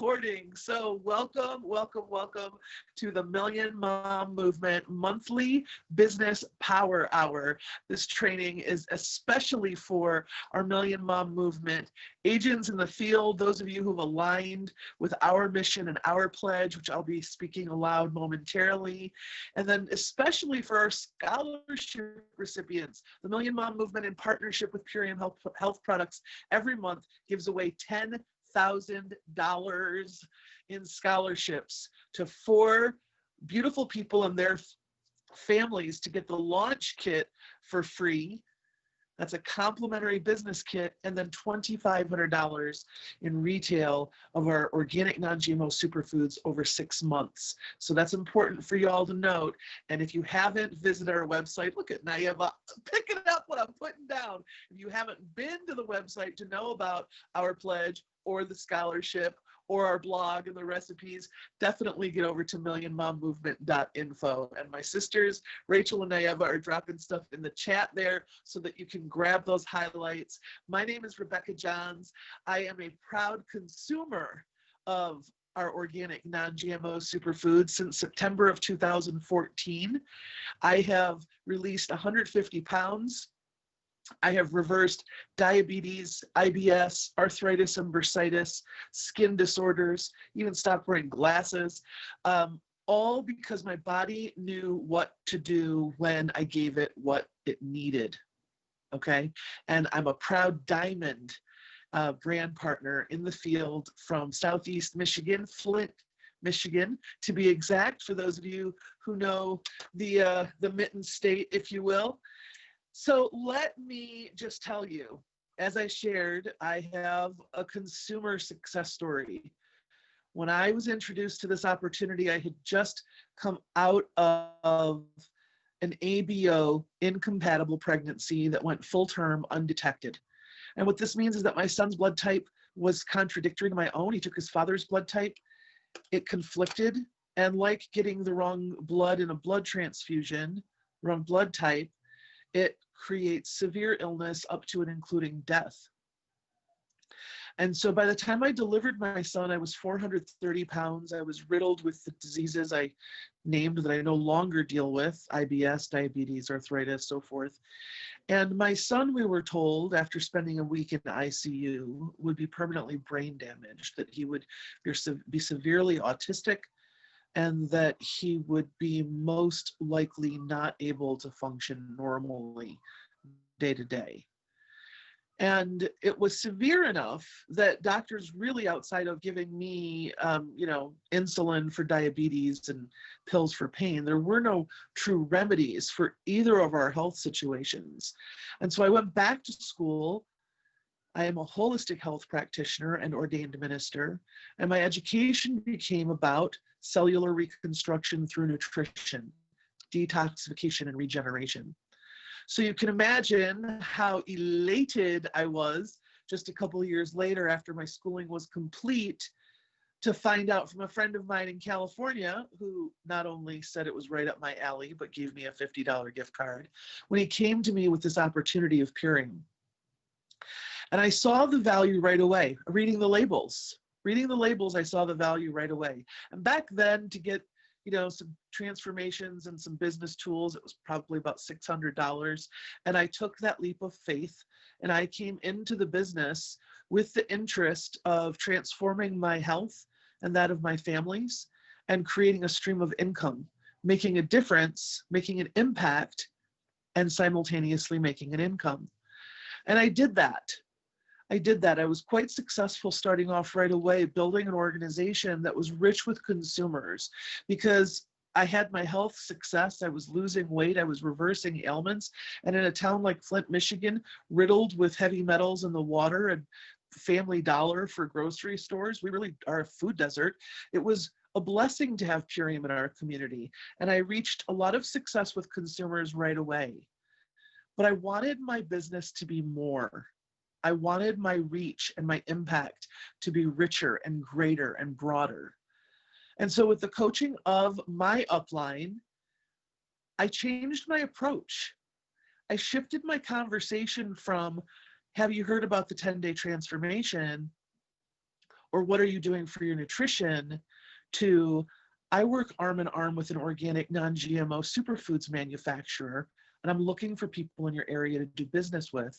recording. So welcome to the Million Mom Movement monthly business power hour. This training is especially for our Million Mom Movement agents in the field, those of you who've aligned with our mission and our pledge, which I'll be speaking aloud momentarily, and then especially for our scholarship recipients. The Million Mom Movement, in partnership with Purium Health Products, every month gives away $10,000 in scholarships to 4 beautiful people and their families to get the launch kit for free. That's a complimentary business kit, and then $2,500 in retail of our organic non-GMO superfoods over 6 months. So that's important for you all to note. And if you haven't visited our website, look at Nayeva picking up what I'm putting down. If you haven't been to the website to know about our pledge or the scholarship or our blog and the recipes, definitely get over to millionmommovement.info. And my sisters, Rachel and Nayeva, are dropping stuff in the chat there so that you can grab those highlights. My name is Rebecca Johns. I am a proud consumer of our organic non-GMO superfoods since September of 2014. I have released 150 pounds. I have reversed diabetes, IBS, arthritis and bursitis, skin disorders, even stopped wearing glasses, all because my body knew what to do when I gave it what it needed, okay? And I'm a proud diamond brand partner in the field from Southeast Michigan, Flint, Michigan, to be exact, for those of you who know the Mitten State, if you will. So let me just tell you, as I shared, I have a consumer success story. When I was introduced to this opportunity, I had just come out of an ABO, incompatible pregnancy, that went full term undetected. And what this means is that my son's blood type was contradictory to my own. He took his father's blood type. It conflicted. And like getting the wrong blood in a blood transfusion, wrong blood type, it creates severe illness up to and including death. And so by the time I delivered my son, I was 430 pounds. I was riddled with the diseases I named that I no longer deal with: IBS, diabetes, arthritis, so forth. And my son, we were told, after spending a week in the ICU, would be permanently brain damaged, that he would be severely autistic, and that he would be most likely not able to function normally day to day. And it was severe enough that doctors, really, outside of giving me, insulin for diabetes and pills for pain, there were no true remedies for either of our health situations. And so I went back to school. I am a holistic health practitioner and ordained minister, and my education became about cellular reconstruction through nutrition, detoxification, and regeneration. So you can imagine how elated I was just a couple of years later, after my schooling was complete, to find out from a friend of mine in California, who not only said it was right up my alley, but gave me a $50 gift card, when he came to me with this opportunity of Purium. And I saw the value right away. Reading the labels, I saw the value right away. And back then, to get some transformations and some business tools, it was probably about $600. And I took that leap of faith, and I came into the business with the interest of transforming my health and that of my families, and creating a stream of income, making a difference, making an impact, and simultaneously making an income. And I did that. I was quite successful starting off right away, building an organization that was rich with consumers, because I had my health success. I was losing weight. I was reversing ailments. And in a town like Flint, Michigan, riddled with heavy metals in the water and Family Dollar for grocery stores, we really are a food desert. It was a blessing to have Purium in our community. And I reached a lot of success with consumers right away. But I wanted my business to be more. I wanted my reach and my impact to be richer and greater and broader. And so with the coaching of my upline, I changed my approach. I shifted my conversation from, have you heard about the 10-day transformation? or what are you doing for your nutrition, to I work arm in arm with an organic non-GMO superfoods manufacturer, and I'm looking for people in your area to do business with.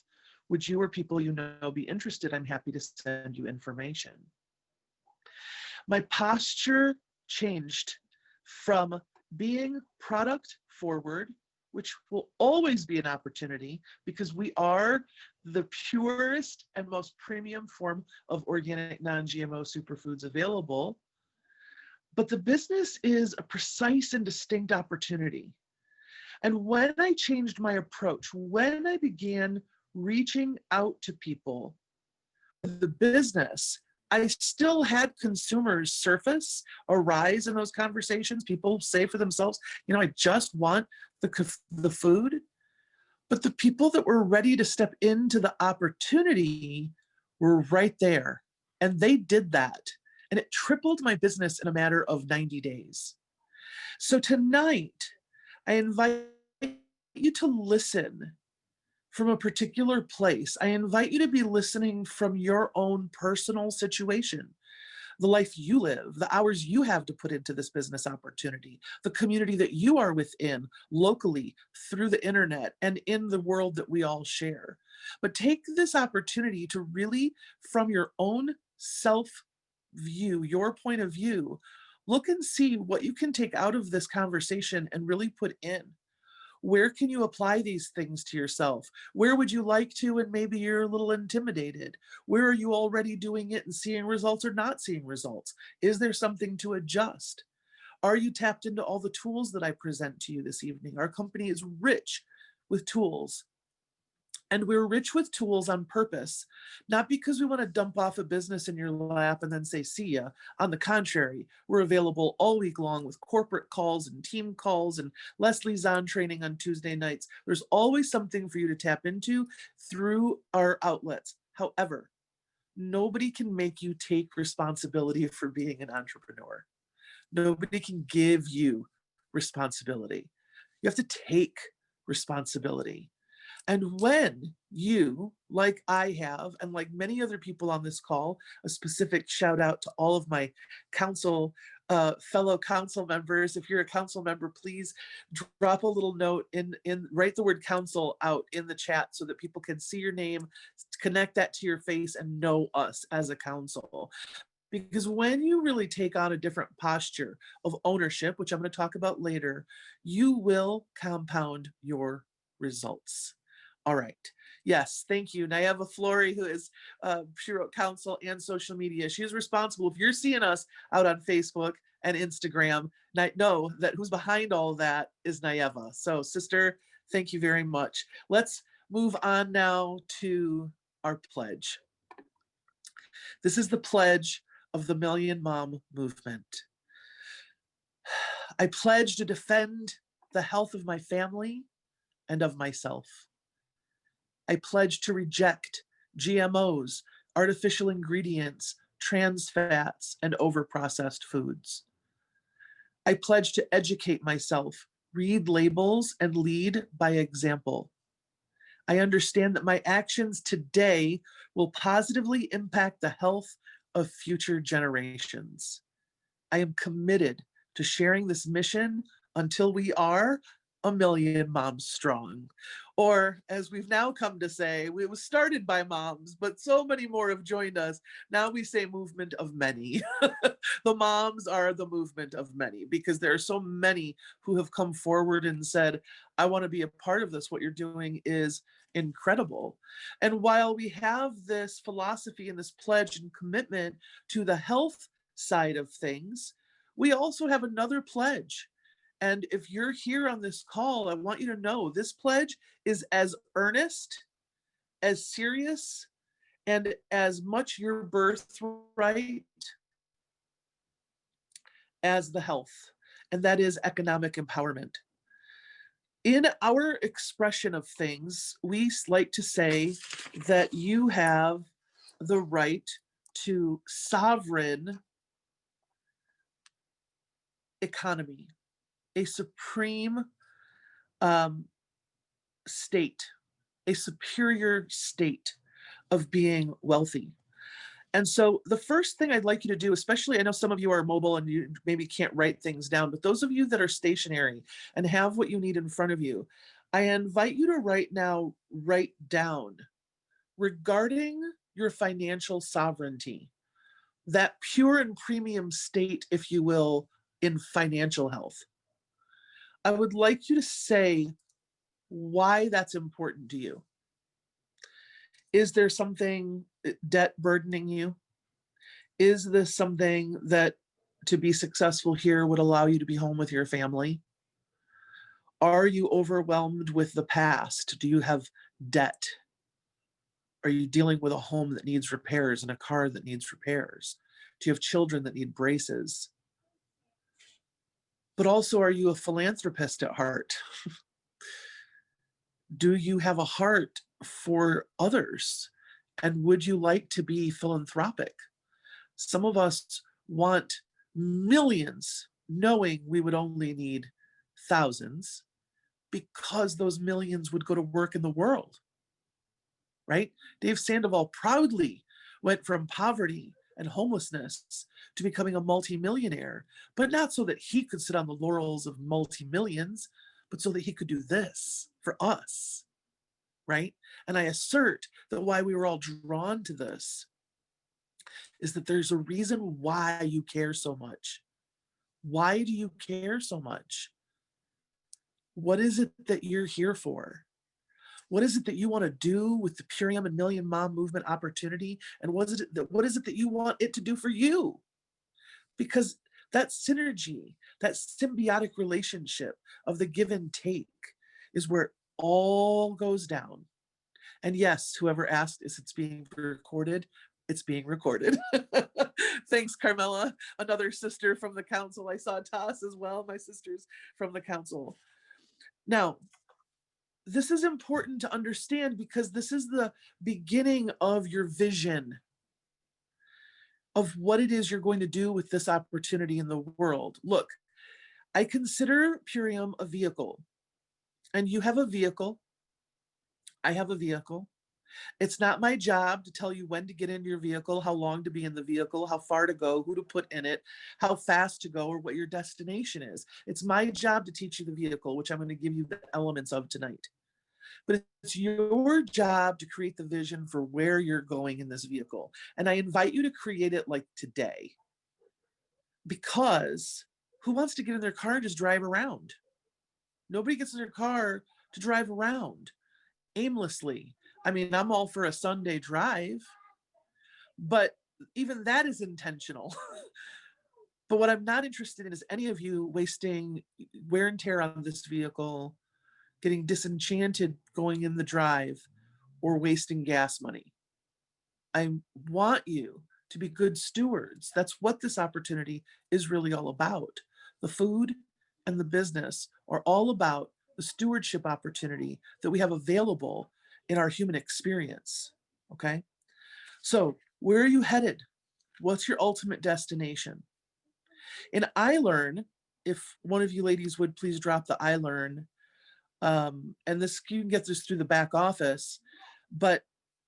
Would you or people you know be interested? I'm happy to send you information. My posture changed from being product forward, which will always be an opportunity because we are the purest and most premium form of organic non-GMO superfoods available. But the business is a precise and distinct opportunity. And when I changed my approach, when I began reaching out to people, the business, I still had consumers surface, arise in those conversations. People say for themselves, you know, I just want the food. But the people that were ready to step into the opportunity were right there. And they did that. And it tripled my business in a matter of 90 days. So tonight, I invite you to listen from a particular place. I invite you to be listening from your own personal situation, the life you live, the hours you have to put into this business opportunity, the community that you are within locally, through the internet, and in the world that we all share. But take this opportunity to really, from your own self view, your point of view, look and see what you can take out of this conversation and really put in. Where can you apply these things to yourself? Where would you like to, and maybe you're a little intimidated? Where are you already doing it and seeing results or not seeing results? Is there something to adjust? Are you tapped into all the tools that I present to you this evening? Our company is rich with tools. And we're rich with tools on purpose, not because we want to dump off a business in your lap and then say, see ya. On the contrary, we're available all week long with corporate calls and team calls and Leslie's on training on Tuesday nights. There's always something for you to tap into through our outlets. However, nobody can make you take responsibility for being an entrepreneur. Nobody can give you responsibility. You have to take responsibility. And when you, like I have, and like many other people on this call, a specific shout out to all of my council, fellow council members. If you're a council member, please drop a little note write the word council out in the chat so that people can see your name, connect that to your face, and know us as a council. Because when you really take on a different posture of ownership, which I'm going to talk about later, you will compound your results. All right. Yes, thank you. Nieva Flory, who is, she wrote council and social media. She is responsible. If you're seeing us out on Facebook and Instagram, know that who's behind all of that is Nieva. So sister, thank you very much. Let's move on now to our pledge. This is the pledge of the Million Mom Movement. I pledge to defend the health of my family and of myself. I pledge to reject GMOs, artificial ingredients, trans fats, and overprocessed foods. I pledge to educate myself, read labels, and lead by example. I understand that my actions today will positively impact the health of future generations. I am committed to sharing this mission until we are a million moms strong. Or as we've now come to say, it was started by moms, but so many more have joined us. Now we say movement of many. The moms are the movement of many because there are so many who have come forward and said, I want to be a part of this. What you're doing is incredible. And while we have this philosophy and this pledge and commitment to the health side of things, we also have another pledge. And if you're here on this call, I want you to know this pledge is as earnest, as serious, and as much your birthright as the health, and that is economic empowerment. In our expression of things, we like to say that you have the right to sovereign economy, a supreme state, a superior state of being wealthy. And so the first thing I'd like you to do, especially, I know some of you are mobile and you maybe can't write things down, but those of you that are stationary and have what you need in front of you, I invite you to write down regarding your financial sovereignty, that pure and premium state, if you will, in financial health. I would like you to say why that's important to you. Is there something debt burdening you? Is this something that to be successful here would allow you to be home with your family? Are you overwhelmed with the past? Do you have debt? Are you dealing with a home that needs repairs and a car that needs repairs? Do you have children that need braces? But also, are you a philanthropist at heart? Do you have a heart for others? And would you like to be philanthropic? Some of us want millions, knowing we would only need thousands, because those millions would go to work in the world, right? Dave Sandoval proudly went from poverty and homelessness to becoming a multimillionaire, but not so that he could sit on the laurels of multi-millions, but so that he could do this for us, right? And I assert that why we were all drawn to this is that there's a reason why you care so much. Why do you care so much? What is it that you're here for? What is it that you want to do with the Purium and Million Mom movement opportunity? And what is it that you want it to do for you? Because that synergy, that symbiotic relationship of the give and take is where it all goes down. And yes, whoever asked if it's being recorded, it's being recorded. Thanks, Carmela, another sister from the council. I saw Toss as well, my sisters from the council. Now, this is important to understand because this is the beginning of your vision of what it is you're going to do with this opportunity in the world. Look, I consider Purium a vehicle, and you have a vehicle. I have a vehicle. It's not my job to tell you when to get into your vehicle, how long to be in the vehicle, how far to go, who to put in it, how fast to go, or what your destination is. It's my job to teach you the vehicle, which I'm going to give you the elements of tonight. But it's your job to create the vision for where you're going in this vehicle. And I invite you to create it like today. Because who wants to get in their car and just drive around? Nobody gets in their car to drive around aimlessly. I mean, I'm all for a Sunday drive, but even that is intentional. But what I'm not interested in is any of you wasting wear and tear on this vehicle, getting disenchanted going in the drive, or wasting gas money. I want you to be good stewards. That's what this opportunity is really all about. The food and the business are all about the stewardship opportunity that we have available in our human experience, okay? So where are you headed? What's your ultimate destination? In iLearn, if one of you ladies would please drop the iLearn, and this, you can get this through the back office, but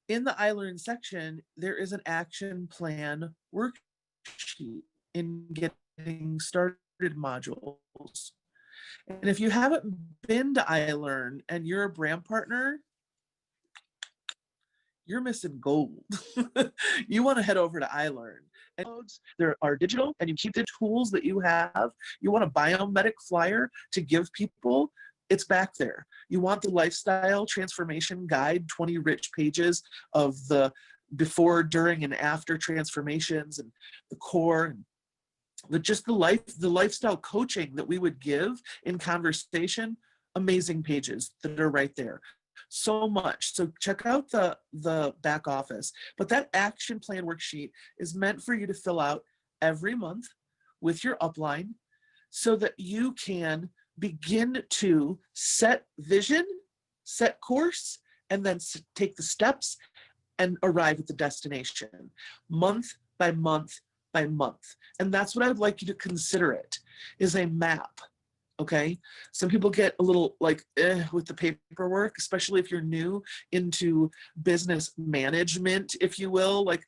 in the iLearn section, there is an action plan worksheet in getting started modules. And if you haven't been to iLearn and you're a brand partner, you're missing gold. You want to head over to iLearn. And there are digital, and you keep the tools that you have. You want a biomedic flyer to give people, it's back there. You want the lifestyle transformation guide, 20 rich pages of the before, during, and after transformations, and the core, and the lifestyle coaching that we would give in conversation. Amazing pages that are right there. So much. So check out the back office. But that action plan worksheet is meant for you to fill out every month with your upline so that you can begin to set vision, set course, and then take the steps and arrive at the destination month by month by month. And that's what I'd like you to consider it, is a map. Okay, some people get a little like with the paperwork, especially if you're new into business management, if you will. Like,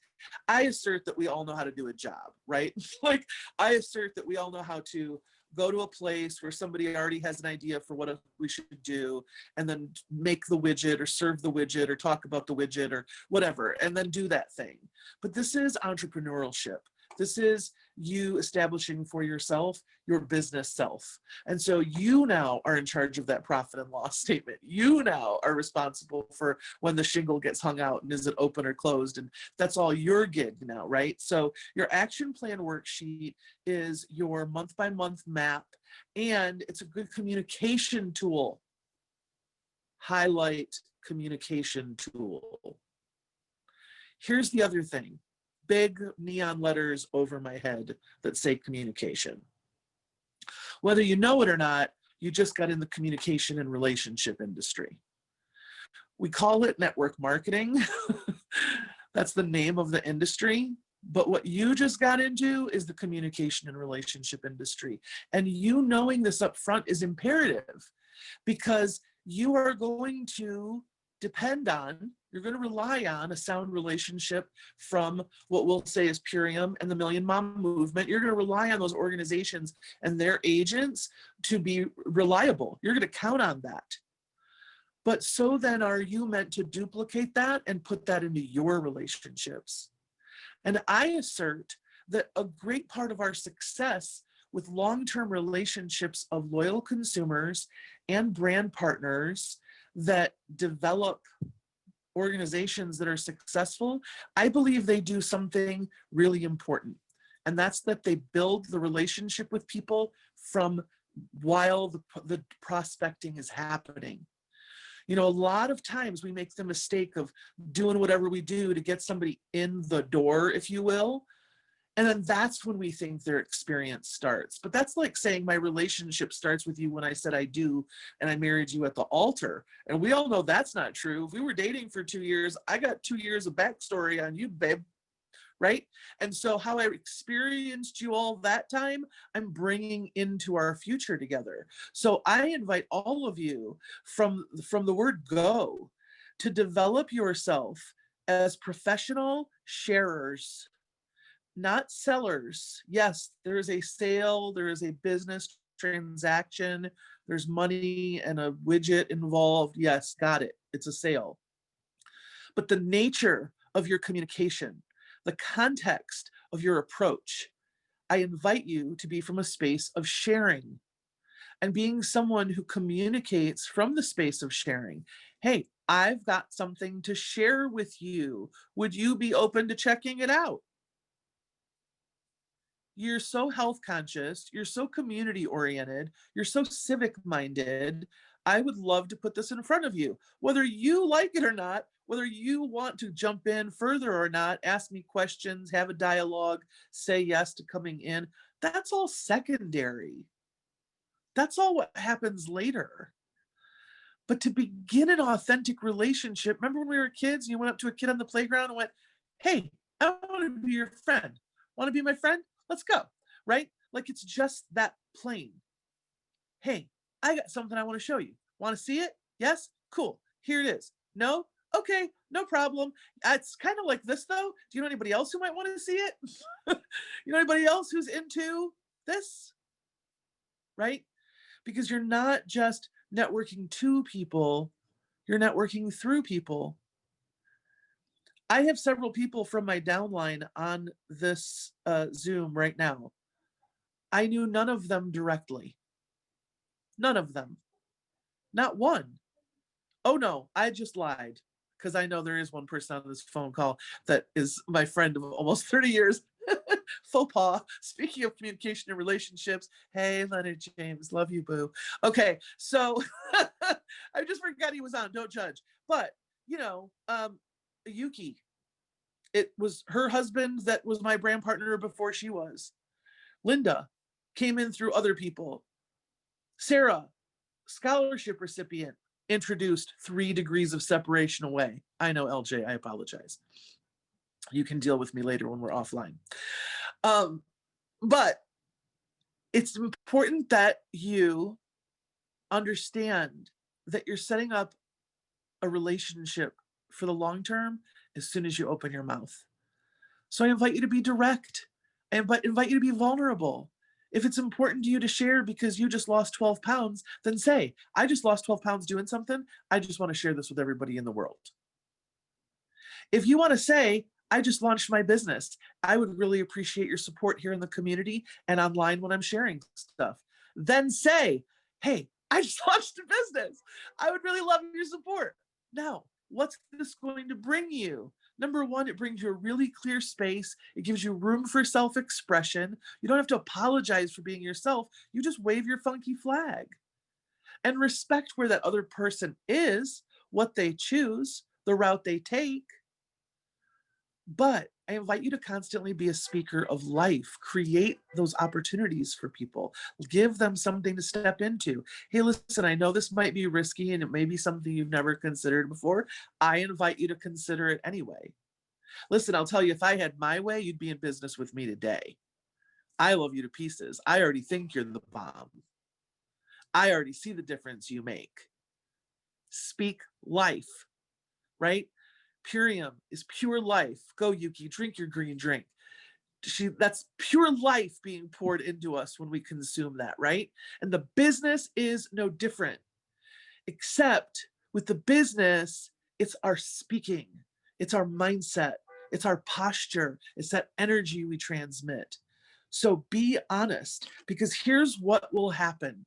I assert that we all know how to do a job, right? Like I assert that we all know how to go to a place where somebody already has an idea for what we should do, and then make the widget or serve the widget or talk about the widget or whatever, and then do that thing. But this is entrepreneurship. This is you establishing for yourself your business self. And so you now are in charge of that profit and loss statement. You now are responsible for when the shingle gets hung out and is it open or closed. And that's all your gig now, right? So your action plan worksheet is your month by month map, and it's a good communication tool. Highlight communication tool. Here's the other thing. Big neon letters over my head that say communication. Whether you know it or not, you just got in the communication and relationship industry. We call it network marketing. That's the name of the industry. But what you just got into is the communication and relationship industry. And you knowing this up front is imperative, because you are going to depend on, you're going to rely on a sound relationship from what we'll say is Purium and the Million Mom Movement. You're going to rely on those organizations and their agents to be reliable. You're going to count on that. But so then are you meant to duplicate that and put that into your relationships? And I assert that a great part of our success with long-term relationships of loyal consumers and brand partners that develop organizations that are successful, I believe they do something really important. And that's that they build the relationship with people from while the prospecting is happening. You know, a lot of times we make the mistake of doing whatever we do to get somebody in the door, if you will. And then that's when we think their experience starts. But that's like saying my relationship starts with you when I said I do, and I married you at the altar. And we all know that's not true. If we were dating for 2 years, I got 2 years of backstory on you, babe. Right? And so how I experienced you all that time, I'm bringing into our future together. So I invite all of you from the word go to develop yourself as professional sharers, not sellers. Yes, there is a sale, there is a business transaction, there's money and a widget involved. Yes, got it. It's a sale. But the nature of your communication, the context of your approach, I invite you to be from a space of sharing and being someone who communicates from the space of sharing. Hey, I've got something to share with you. Would you be open to checking it out? You're so health conscious, you're so community oriented, you're so civic minded. I would love to put this in front of you. Whether you like it or not, whether you want to jump in further or not, ask me questions, have a dialogue, say yes to coming in, that's all secondary. That's all what happens later. But to begin an authentic relationship, remember when we were kids and you went up to a kid on the playground and went, hey, I want to be your friend. Want to be my friend? Let's go, right? Like it's just that plain. Hey, I got something I want to show you. Want to see it? Yes? Cool. Here it is. No? Okay, no problem. It's kind of like this though. Do you know anybody else who might want to see it? You know anybody else who's into this? Right? Because you're not just networking to people, you're networking through people. I have several people from my downline on this Zoom right now. I knew none of them directly. None of them. Not one. Oh no, I just lied, because I know there is one person on this phone call that is my friend of almost 30 years. Faux pas. Speaking of communication and relationships, hey, Leonard James, love you, boo. Okay, so I just forgot he was on. Don't judge. But, you know, Yuki, it was her husband that was my brand partner before she was. Linda came in through other people. Sarah, scholarship recipient, introduced 3 degrees of separation away. I know, LJ, I apologize. You can deal with me later when we're offline. But it's important that you understand that you're setting up a relationship for the long term as soon as you open your mouth. So I invite you to be direct. I invite you to be vulnerable. If it's important to you to share because you just lost 12 pounds, then say, I just lost 12 pounds doing something. I just want to share this with everybody in the world. If you want to say, I just launched my business, I would really appreciate your support here in the community and online when I'm sharing stuff. Then say, hey, I just launched a business. I would really love your support. Now, what's this going to bring you? Number one, it brings you a really clear space. It gives you room for self-expression. You don't have to apologize for being yourself. You just wave your funky flag and respect where that other person is, what they choose, the route they take. But I invite you to constantly be a speaker of life. Create those opportunities for people. Give them something to step into. Hey, listen, I know this might be risky and it may be something you've never considered before. I invite you to consider it anyway. Listen, I'll tell you, if I had my way, you'd be in business with me today. I love you to pieces. I already think you're the bomb. I already see the difference you make. Speak life, right? Purium is pure life. Go, Yuki, drink your green drink. That's pure life being poured into us when we consume that, right? And the business is no different, except with the business, it's our speaking, it's our mindset, it's our posture, it's that energy we transmit. So be honest, because here's what will happen.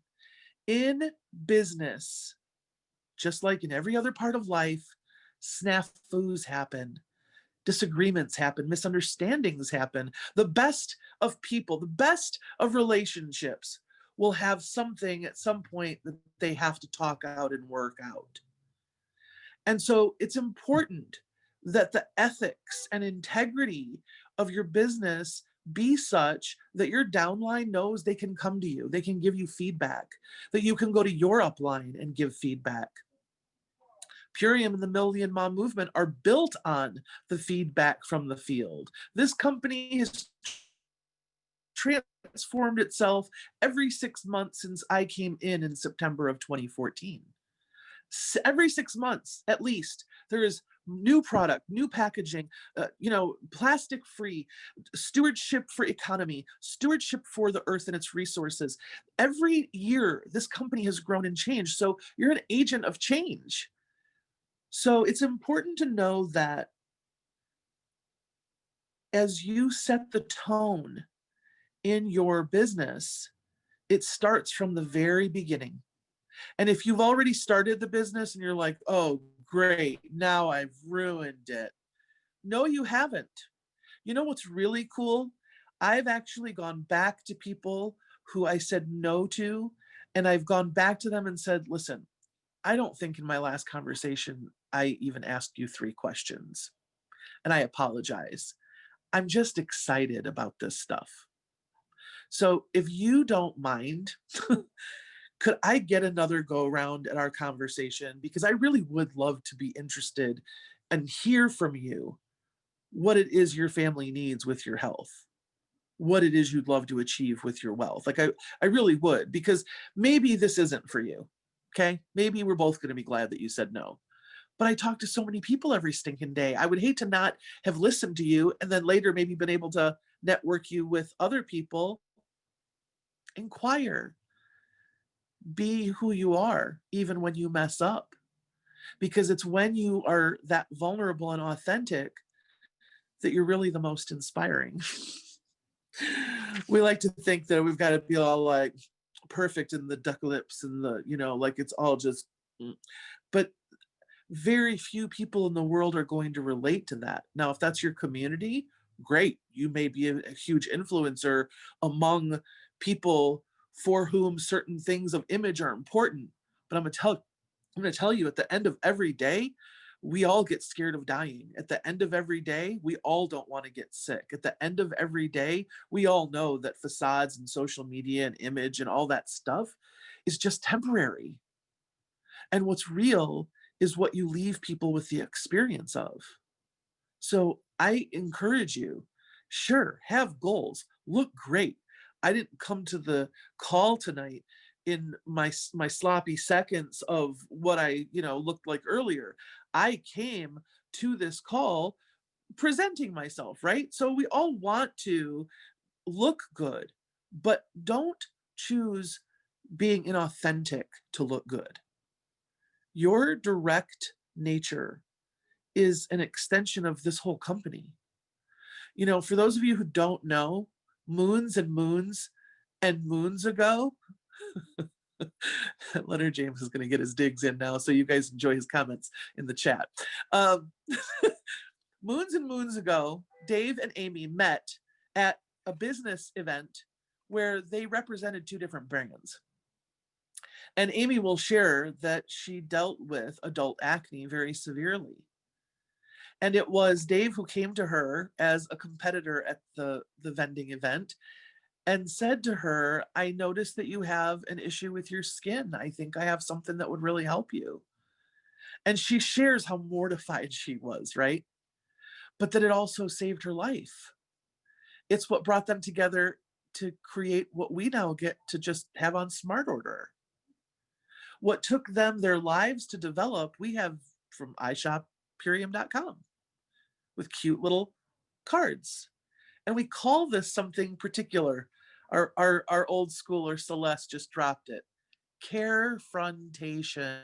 In business, just like in every other part of life, snafus happen, disagreements happen, misunderstandings happen. The best of people, the best of relationships will have something at some point that they have to talk out and work out. And so it's important that the ethics and integrity of your business be such that your downline knows they can come to you, they can give you feedback, that you can go to your upline and give feedback. Purium and the Million Mom Movement are built on the feedback from the field. This company has transformed itself every 6 months since I came in September of 2014. Every 6 months, at least, there is new product, new packaging, plastic free, stewardship for economy, stewardship for the earth and its resources. Every year, this company has grown and changed. So you're an agent of change. So it's important to know that as you set the tone in your business, it starts from the very beginning. And if you've already started the business and you're like, oh, great, now I've ruined it. No, you haven't. You know what's really cool? I've actually gone back to people who I said no to, and I've gone back to them and said, listen, I don't think in my last conversation I even asked you 3 questions, and I apologize. I'm just excited about this stuff. So if you don't mind, could I get another go around at our conversation? Because I really would love to be interested and hear from you what it is your family needs with your health, what it is you'd love to achieve with your wealth. Like I really would, because maybe this isn't for you. Okay. Maybe we're both going to be glad that you said no. But I talk to so many people every stinking day. I would hate to not have listened to you and then later maybe been able to network you with other people. Inquire. Be who you are, even when you mess up. Because it's when you are that vulnerable and authentic that you're really the most inspiring. We like to think that we've got to be all like perfect in the duck lips and the, like it's all just, but very few people in the world are going to relate to that. Now, if that's your community, great. You may be a huge influencer among people for whom certain things of image are important. But I'm going to tell you, at the end of every day, we all get scared of dying. At the end of every day, we all don't want to get sick. At the end of every day, we all know that facades and social media and image and all that stuff is just temporary. And what's real is what you leave people with the experience of. So I encourage you, sure, have goals, look great. I didn't come to the call tonight in my sloppy seconds of what I, looked like earlier. I came to this call presenting myself, right? So we all want to look good, but don't choose being inauthentic to look good. Your direct nature is an extension of this whole company. You know, for those of you who don't know, moons and moons and moons ago, Leonard James is going to get his digs in now, so you guys enjoy his comments in the chat. Um, moons and moons ago, Dave and Amy met at a business event where they represented two different brands. And Amy will share that she dealt with adult acne very severely. And it was Dave who came to her as a competitor at the vending event and said to her, I noticed that you have an issue with your skin. I think I have something that would really help you. And she shares how mortified she was, right? But that it also saved her life. It's what brought them together to create what we now get to just have on Smart Order. What took them their lives to develop, we have from iShopPurium.com with cute little cards. And we call this something particular. Our old schooler Celeste just dropped it. Carefrontation.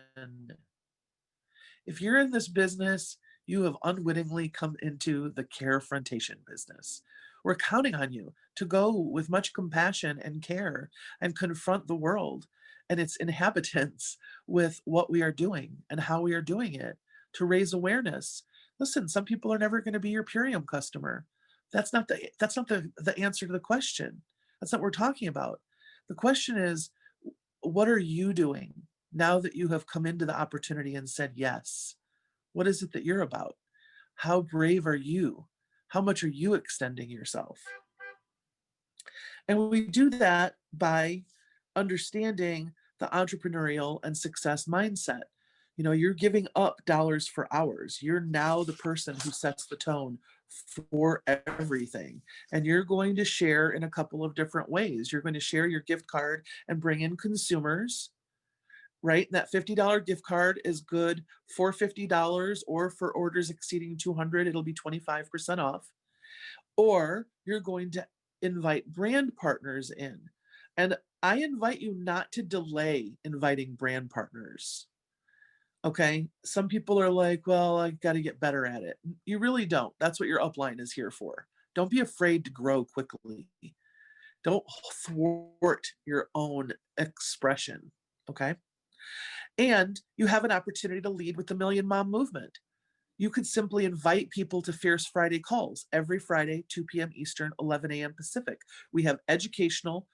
If you're in this business, you have unwittingly come into the carefrontation business. We're counting on you to go with much compassion and care and confront the world and its inhabitants with what we are doing and how we are doing it to raise awareness. Listen, some people are never going to be your Purium customer. That's not the answer to the question. That's not what we're talking about. The question is, what are you doing now that you have come into the opportunity and said yes? What is it that you're about? How brave are you? How much are you extending yourself? And we do that by understanding the entrepreneurial and success mindset. You know, you're giving up dollars for hours. You're now the person who sets the tone for everything. And you're going to share in a couple of different ways. You're going to share your gift card and bring in consumers, right? And that $50 gift card is good for $50, or for orders exceeding 200, it'll be 25% off. Or you're going to invite brand partners in. And I invite you not to delay inviting brand partners. Okay. Some people are like, well, I got to get better at it. You really don't. That's what your upline is here for. Don't be afraid to grow quickly. Don't thwart your own expression. Okay. And you have an opportunity to lead with the Million Mom Movement. You could simply invite people to Fierce Friday calls every Friday, 2 p.m. Eastern, 11 a.m. Pacific. We have educational,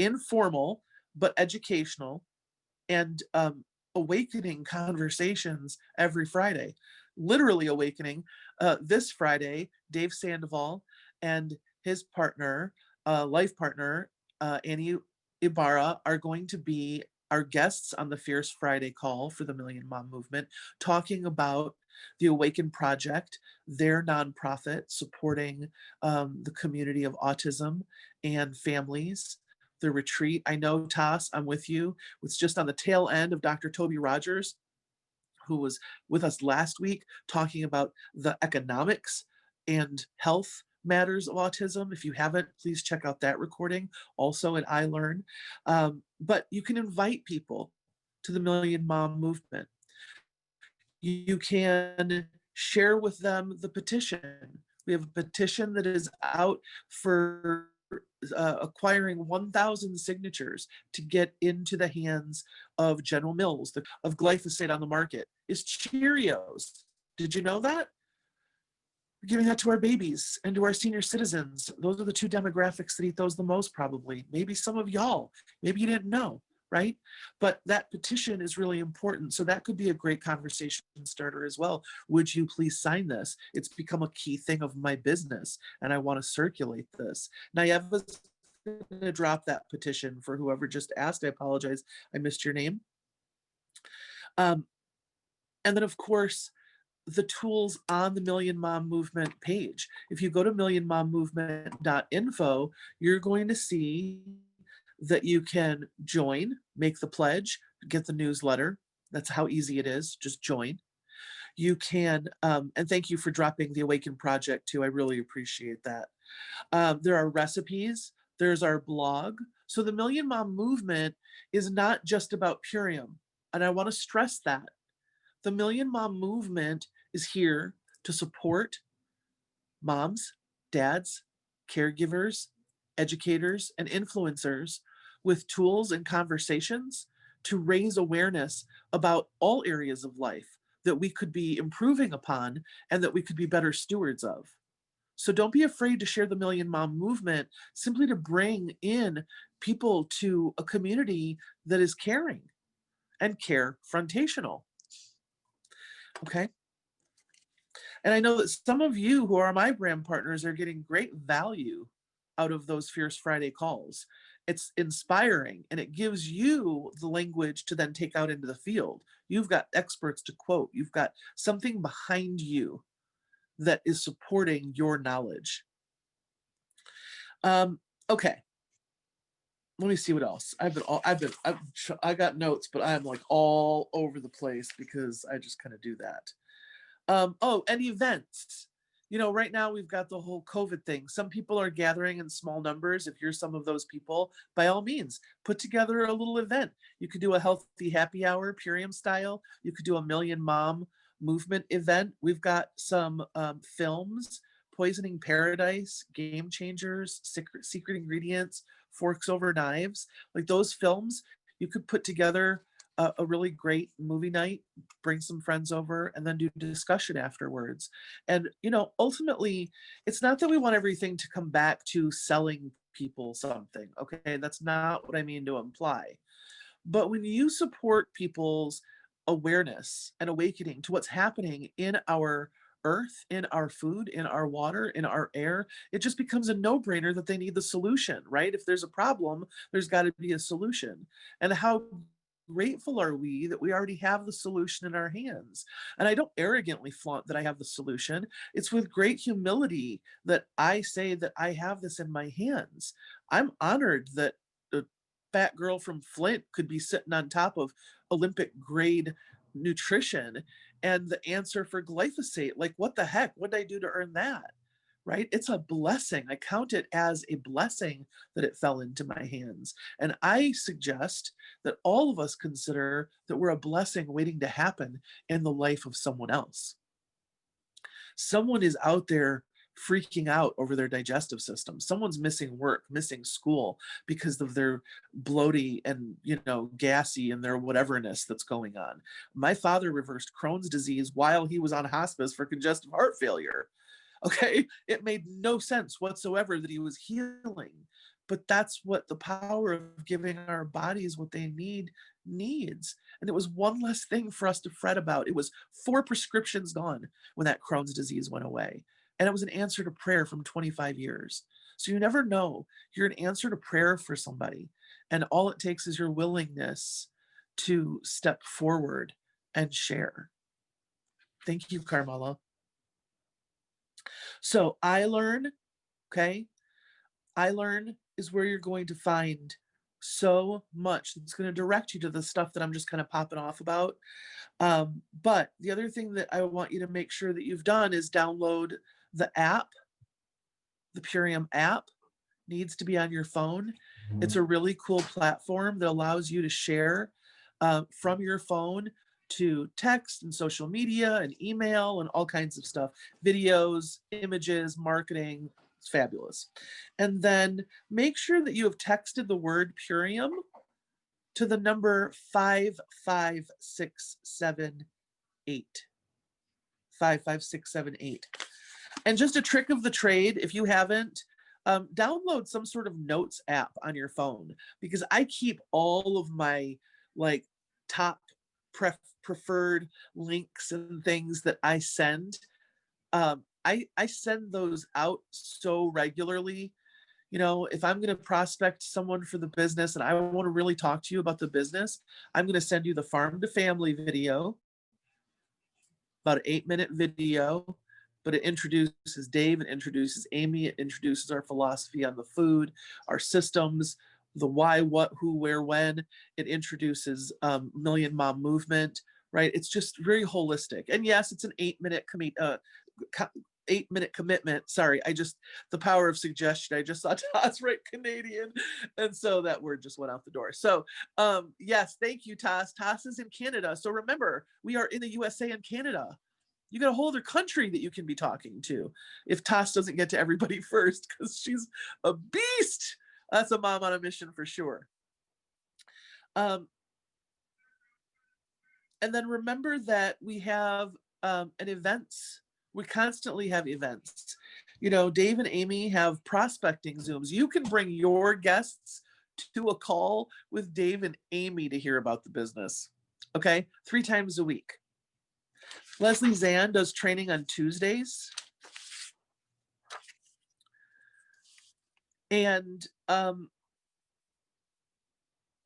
informal, but educational and awakening conversations every Friday. Literally awakening. This Friday, Dave Sandoval and his partner, life partner, Annie Ibarra, are going to be our guests on the Fierce Friday call for the Million Mom Movement, talking about the Awaken Project, their nonprofit supporting the community of autism and families. The retreat, I know, Tass, I'm with you. It's just on the tail end of Dr. Toby Rogers, who was with us last week talking about the economics and health matters of autism. If you haven't, please check out that recording, also at iLearn. But you can invite people to the Million Mom Movement. You can share with them the petition. We have a petition that is out for acquiring 1,000 signatures to get into the hands of General Mills, of glyphosate on the market, is Cheerios. Did you know that? We're giving that to our babies and to our senior citizens. Those are the two demographics that eat those the most, probably. Maybe some of y'all, maybe you didn't know, right? But that petition is really important. So that could be a great conversation starter as well. Would you please sign this? It's become a key thing of my business, and I want to circulate this. Nayeva's going to drop that petition for whoever just asked. I apologize. I missed your name. And then, of course, the tools on the Million Mom Movement page. If you go to millionmommovement.info, you're going to see that you can join, make the pledge, get the newsletter. That's how easy it is. Just join. You can, and thank you for dropping the Awaken Project too. I really appreciate that. There are recipes, there's our blog. So the Million Mom movement is not just about Purium. And I want to stress that. The Million Mom movement is here to support moms, dads, caregivers, educators, and influencers with tools and conversations to raise awareness about all areas of life that we could be improving upon and that we could be better stewards of. So don't be afraid to share the Million Mom movement, simply to bring in people to a community that is caring and care frontational. Okay. And I know that some of you who are my brand partners are getting great value out of those Fierce Friday calls. It's inspiring and it gives you the language to then take out into the field. You've got experts to quote, you've got something behind you that is supporting your knowledge. Okay. Let me see what else. I got notes, but I'm like all over the place because I just kind of do that. Oh, and events. You know, right now we've got the whole COVID thing. Some people are gathering in small numbers. If you're some of those people, by all means, put together a little event. You could do a healthy happy hour, Purium style. You could do a Million Mom movement event. We've got some films, Poisoning Paradise, Game Changers, Secret Ingredients, Forks Over Knives. Like those films, you could put together a really great movie night, bring some friends over, and then do discussion afterwards. And, you know, ultimately, it's not that we want everything to come back to selling people something, okay? That's not what I mean to imply. But when you support people's awareness and awakening to what's happening in our earth, in our food, in our water, in our air, it just becomes a no-brainer that they need the solution, right? If there's a problem, there's got to be a solution. And how grateful are we that we already have the solution in our hands? And I don't arrogantly flaunt that I have the solution. It's with great humility that I say that I have this in my hands. I'm honored that a fat girl from Flint could be sitting on top of Olympic grade nutrition and the answer for glyphosate. Like, what the heck? What did I do to earn that? Right? It's a blessing. I count it as a blessing that it fell into my hands. And I suggest that all of us consider that we're a blessing waiting to happen in the life of someone else. Someone is out there freaking out over their digestive system. Someone's missing work, missing school because of their bloaty and, you know, gassy and their whateverness that's going on. My father reversed Crohn's disease while he was on hospice for congestive heart failure. Okay, it made no sense whatsoever that he was healing, but that's what the power of giving our bodies what they need needs. And it was one less thing for us to fret about. It was 4 prescriptions gone when that Crohn's disease went away. And it was an answer to prayer from 25 years. So you never know. You're an answer to prayer for somebody. And all it takes is your willingness to step forward and share. Thank you, Carmela. So iLearn, okay? iLearn is where you're going to find so much that's going to direct you to the stuff that I'm just kind of popping off about. But the other thing that I want you to make sure that you've done is download the app. The Purium app needs to be on your phone. It's a really cool platform that allows you to share from your phone to text and social media and email and all kinds of stuff, videos, images, marketing. It's fabulous. And then make sure that you have texted the word Purium to the number 55678. 55678. And just a trick of the trade, if you haven't, download some sort of notes app on your phone, because I keep all of my like top preferred links and things that I send. I send those out so regularly. You know, if I'm going to prospect someone for the business and I want to really talk to you about the business, I'm going to send you the farm to family video, about an 8-minute video, but it introduces Dave, it introduces Amy, it introduces our philosophy on the food, our systems, the why, what, who, where, when. It introduces Million Mom movement, right? It's just very holistic. And yes, it's an 8-minute 8-minute commitment. Sorry, the power of suggestion. I just saw Toss write Canadian. And so that word just went out the door. So yes, thank you, Toss. Toss is in Canada. So remember, we are in the USA and Canada. You got a whole other country that you can be talking to if Toss doesn't get to everybody first, because she's a beast. That's a mom on a mission for sure. And then remember that we have an events. We constantly have events. You know, Dave and Amy have prospecting Zooms. You can bring your guests to a call with Dave and Amy to hear about the business. Okay, 3 times a week. Leslie Zan does training on Tuesdays. And I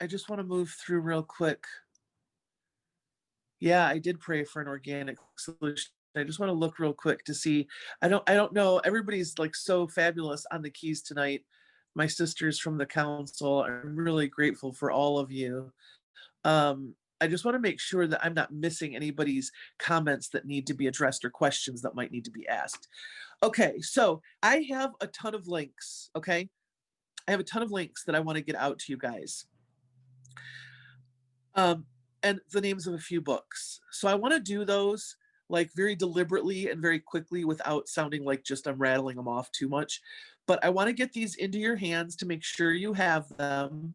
just want to move through real quick. Yeah, I did pray for an organic solution. I just want to look real quick to see. I don't know. Everybody's like so fabulous on the keys tonight. My sisters from the council, I'm really grateful for all of you. I just want to make sure that I'm not missing anybody's comments that need to be addressed or questions that might need to be asked. Okay, so I have a ton of links, okay? I have a ton of links that I want to get out to you guys. And the names of a few books. So I want to do those like very deliberately and very quickly without sounding like just I'm rattling them off too much. But I want to get these into your hands to make sure you have them.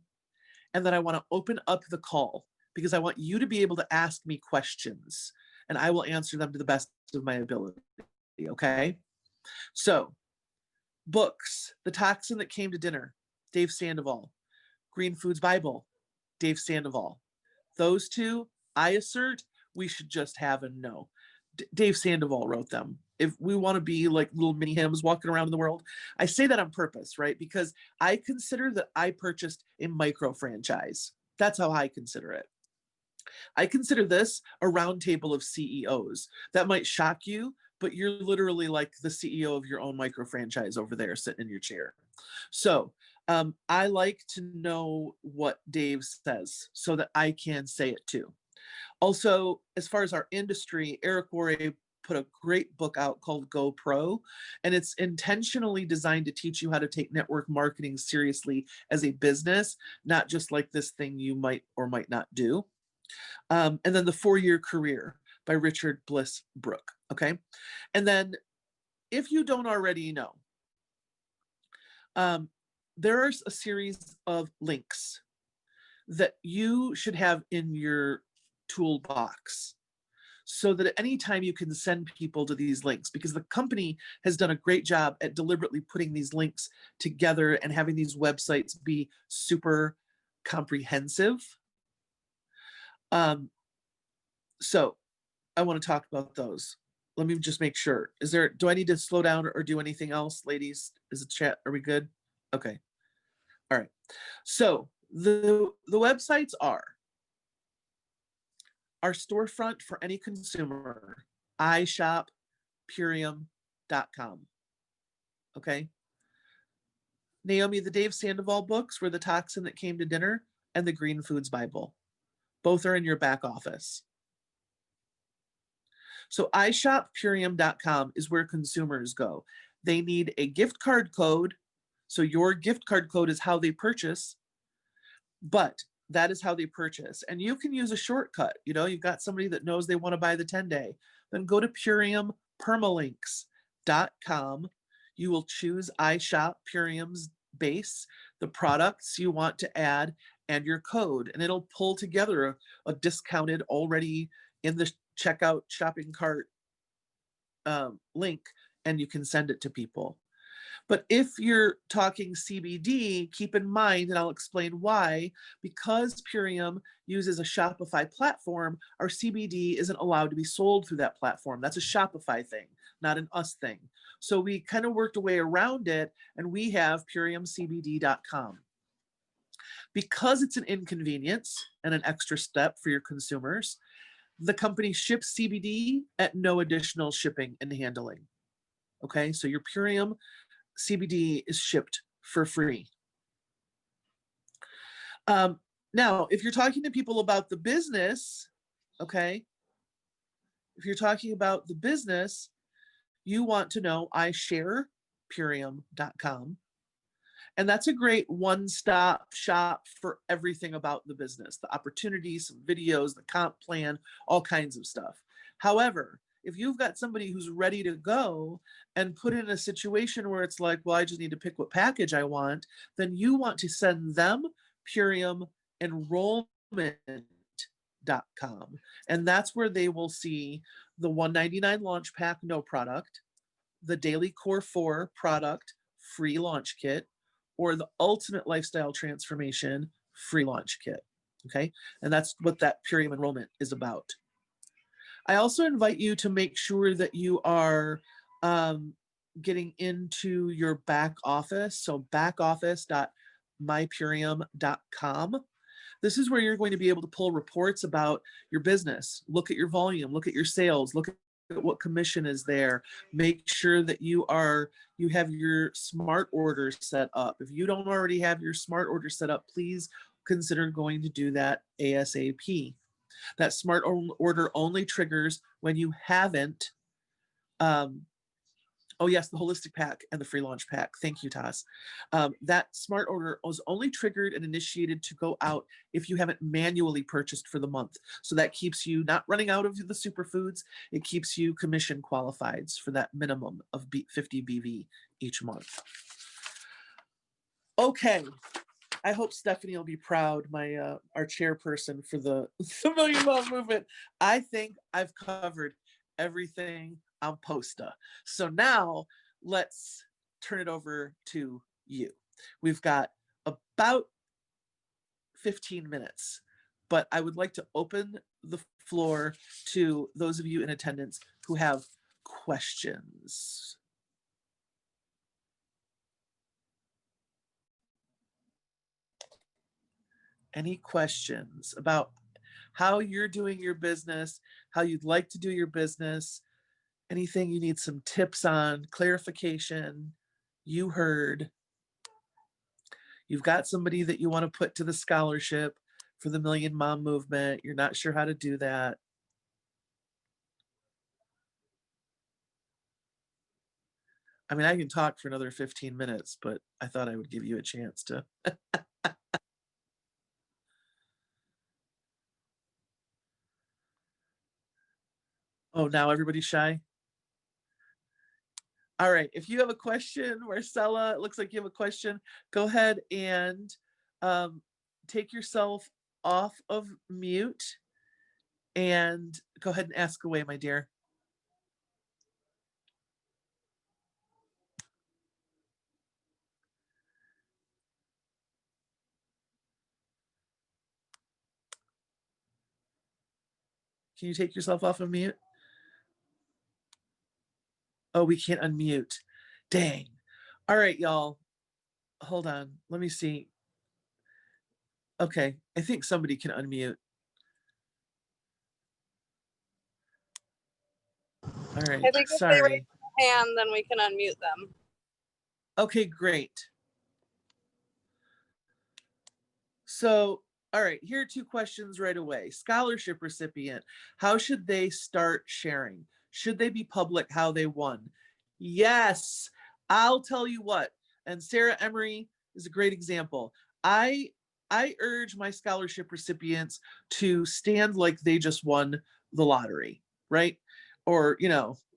And then I want to open up the call because I want you to be able to ask me questions and I will answer them to the best of my ability. Okay. So books, The Toxin That Came to Dinner, Dave Sandoval. Green Foods Bible, Dave Sandoval. Those two, I assert, we should just have and know. Dave Sandoval wrote them. If we want to be like little mini hymns walking around in the world, I say that on purpose, right? Because I consider that I purchased a micro franchise. That's how I consider it. I consider this a roundtable of CEOs. That might shock you, but you're literally like the CEO of your own micro franchise over there sitting in your chair. So I like to know what Dave says so that I can say it too. Also, as far as our industry, Eric Worre put a great book out called Go Pro, and it's intentionally designed to teach you how to take network marketing seriously as a business, not just like this thing you might or might not do. And then The 4-Year Career by Richard Bliss Brooke, okay? And then if you don't already know, there's a series of links that you should have in your toolbox so that at any time you can send people to these links, because the company has done a great job at deliberately putting these links together and having these websites be super comprehensive. So I want to talk about those. Let me just make sure. Do I need to slow down or do anything else, ladies? Is the chat, are we good? Okay. All right. So the websites are our storefront for any consumer, ishoppurium.com. Okay. Naomi, the Dave Sandoval books were The Toxin That Came to Dinner and the Green Foods Bible. Both are in your back office. So ishoppurium.com is where consumers go. They need a gift card code. So your gift card code is how they purchase, but that is how they purchase. And you can use a shortcut. You know, you've got somebody that knows they want to buy the 10-day. Then go to puriumpermalinks.com. You will choose iShop Purium's base, the products you want to add, and your code. And it'll pull together a discounted, already in the checkout shopping cart link, and you can send it to people. But if you're talking CBD, keep in mind, and I'll explain why, because Purium uses a Shopify platform, our CBD isn't allowed to be sold through that platform. That's a Shopify thing, not an us thing. So we kind of worked a way around it, and we have puriumcbd.com. Because it's an inconvenience and an extra step for your consumers, the company ships CBD at no additional shipping and handling. Okay, so your Purium CBD is shipped for free. Now, if you're talking to people about the business, okay, If you're talking about the business, you want to know isharepurium.com. And that's a great one-stop shop for everything about the business, the opportunities, some videos, the comp plan, all kinds of stuff. However, if you've got somebody who's ready to go and put in a situation where it's like, well, I just need to pick what package I want, then you want to send them Purium enrollment.com. And that's where they will see the $199 launch pack, no product, the daily core 4 product, free launch kit, or the ultimate lifestyle transformation free launch kit. Okay. And that's what that Purium enrollment is about. I also invite you to make sure that you are getting into your back office. So backoffice.mypurium.com. This is where you're going to be able to pull reports about your business, look at your volume, look at your sales, look at what commission is there. Make sure that you have your smart order set up. If you don't already have your smart order set up, please consider going to do that ASAP. That smart order only triggers when you haven't oh yes, the holistic pack and the free launch pack. Thank you, Taz. That smart order was only triggered and initiated to go out if you haven't manually purchased for the month. So that keeps you not running out of the superfoods. It keeps you commission qualified for that minimum of 50 BV each month. Okay. I hope Stephanie will be proud, our chairperson for the Million Mom Movement. I think I've covered everything on Posta. So now let's turn it over to you. We've got about 15 minutes, but I would like to open the floor to those of you in attendance who have questions. Any questions about how you're doing your business, how you'd like to do your business, anything you need some tips on, clarification, you heard. You've got somebody that you want to put to the scholarship for the Million Mom Movement. You're not sure how to do that. I mean, I can talk for another 15 minutes, but I thought I would give you a chance to. Oh, now everybody's shy? All right, if you have a question, Marcella, it looks like you have a question, go ahead and take yourself off of mute and go ahead and ask away, my dear. Can you take yourself off of mute? Oh, we can't unmute. Dang. All right, y'all. Hold on. Let me see. Okay, I think somebody can unmute. All right, I think if they raise their hand, then we can unmute them. Okay, great. So, all right, here are 2 questions right away. Scholarship recipient, how should they start sharing? Should they be public how they won? Yes, I'll tell you what. And Sarah Emery is a great example. I urge my scholarship recipients to stand like they just won the lottery, right? Or,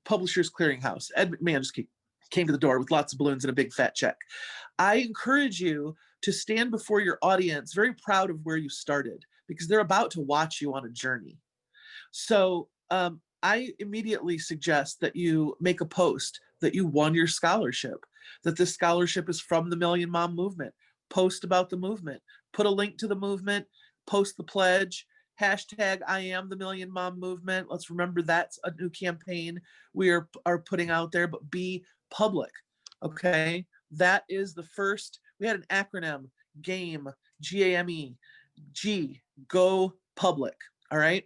Publishers Clearinghouse. Ed McMahon just came to the door with lots of balloons and a big fat check. I encourage you to stand before your audience very proud of where you started, because they're about to watch you on a journey. So I immediately suggest that you make a post that you won your scholarship, that this scholarship is from the Million Mom Movement. Post about the movement, put a link to the movement, post the pledge, hashtag I am the Million Mom Movement. Let's remember that's a new campaign we are putting out there, but be public, okay? That is the first. We had an acronym, GAME, G-A-M-E, G, go public, all right?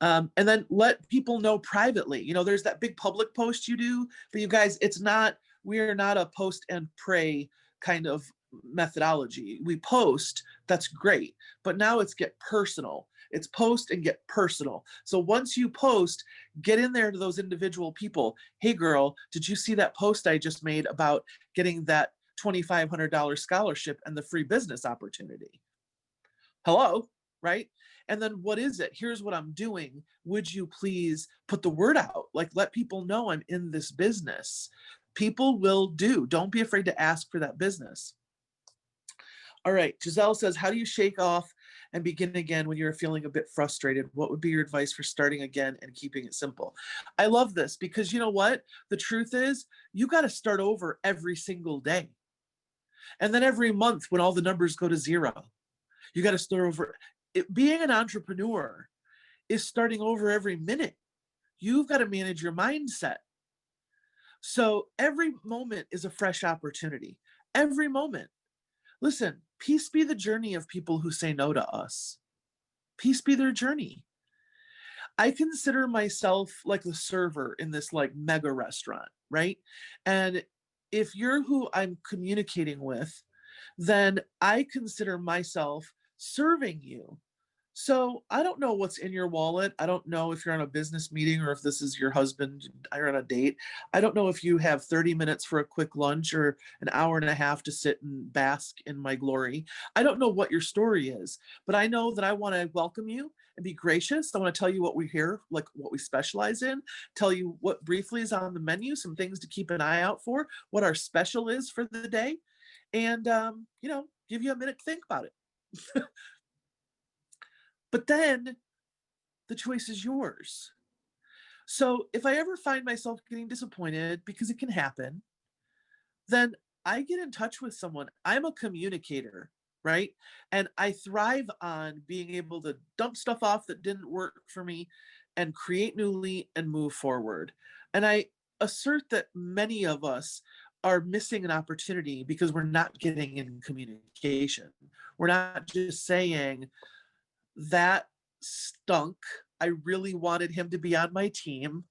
And then let people know privately. There's that big public post you do, but you guys, we are not a post and pray kind of methodology. We post, that's great, but now it's get personal. It's post and get personal. So once you post, get in there to those individual people. Hey girl, did you see that post I just made about getting that $2,500 scholarship and the free business opportunity? Hello, right? And then what is it? Here's what I'm doing. Would you please put the word out? Like, let people know I'm in this business. People will do. Don't be afraid to ask for that business. All right, Giselle says, how do you shake off and begin again when you're feeling a bit frustrated? What would be your advice for starting again and keeping it simple? I love this because you know what? The truth is, you got to start over every single day. And then every month when all the numbers go to zero, you got to start over. Being an entrepreneur is starting over every minute. You've got to manage your mindset. So every moment is a fresh opportunity. Every moment. Listen, peace be the journey of people who say no to us. Peace be their journey. I consider myself like the server in this like mega restaurant, right? And if you're who I'm communicating with, then I consider myself serving you. So I don't know what's in your wallet. I don't know if you're on a business meeting or if this is your husband or on a date. I don't know if you have 30 minutes for a quick lunch or an hour and a half to sit and bask in my glory. I don't know what your story is, but I know that I want to welcome you and be gracious. I want to tell you what we hear, like what we specialize in, tell you what briefly is on the menu, some things to keep an eye out for, what our special is for the day, and give you a minute to think about it. But then the choice is yours. So if I ever find myself getting disappointed, because it can happen, then I get in touch with someone. I'm a communicator, right? And I thrive on being able to dump stuff off that didn't work for me and create newly and move forward. And I assert that many of us are missing an opportunity because we're not getting in communication. We're not just saying, that stunk. I really wanted him to be on my team.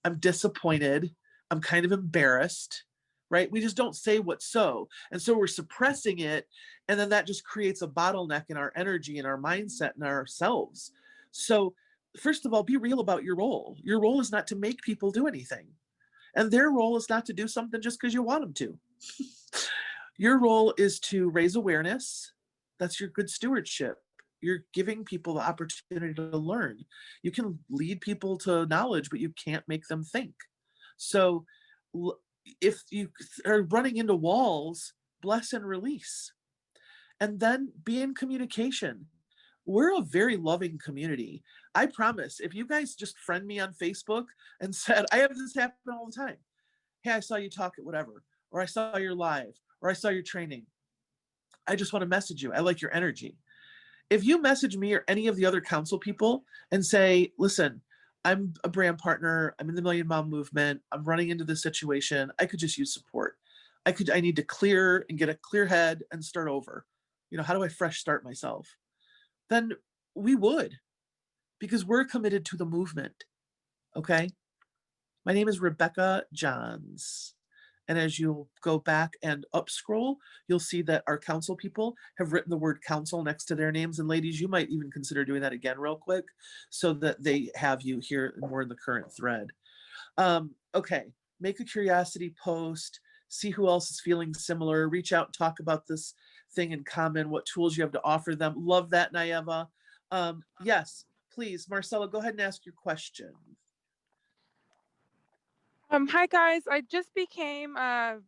I'm disappointed. I'm kind of embarrassed, right? We just don't say what's so. And so we're suppressing it. And then that just creates a bottleneck in our energy and our mindset and ourselves. So, first of all, be real about your role. Your role is not to make people do anything. And their role is not to do something just because you want them to. Your role is to raise awareness. That's your good stewardship. You're giving people the opportunity to learn. You can lead people to knowledge, but you can't make them think. So if you are running into walls, bless and release. And then be in communication. We're a very loving community. I promise, if you guys just friend me on Facebook and said, I have this happen all the time. Hey, I saw you talk at whatever, or I saw your live, or I saw your training. I just want to message you. I like your energy. If you message me or any of the other council people and say, listen, I'm a brand partner, I'm in the Million Mom movement, I'm running into this situation, I could just use support. I need to clear and get a clear head and start over. How do I fresh start myself? Then we would, because we're committed to the movement. Okay. My name is Rebecca Johns. And as you go back and up scroll, you'll see that our council people have written the word council next to their names. And ladies, you might even consider doing that again real quick so that they have you here more in the current thread. Okay, make a curiosity post, see who else is feeling similar, reach out and talk about this thing in common, what tools you have to offer them. Love that, Nayeva. Yes, please, Marcella, go ahead and ask your question. Hi guys, I just became a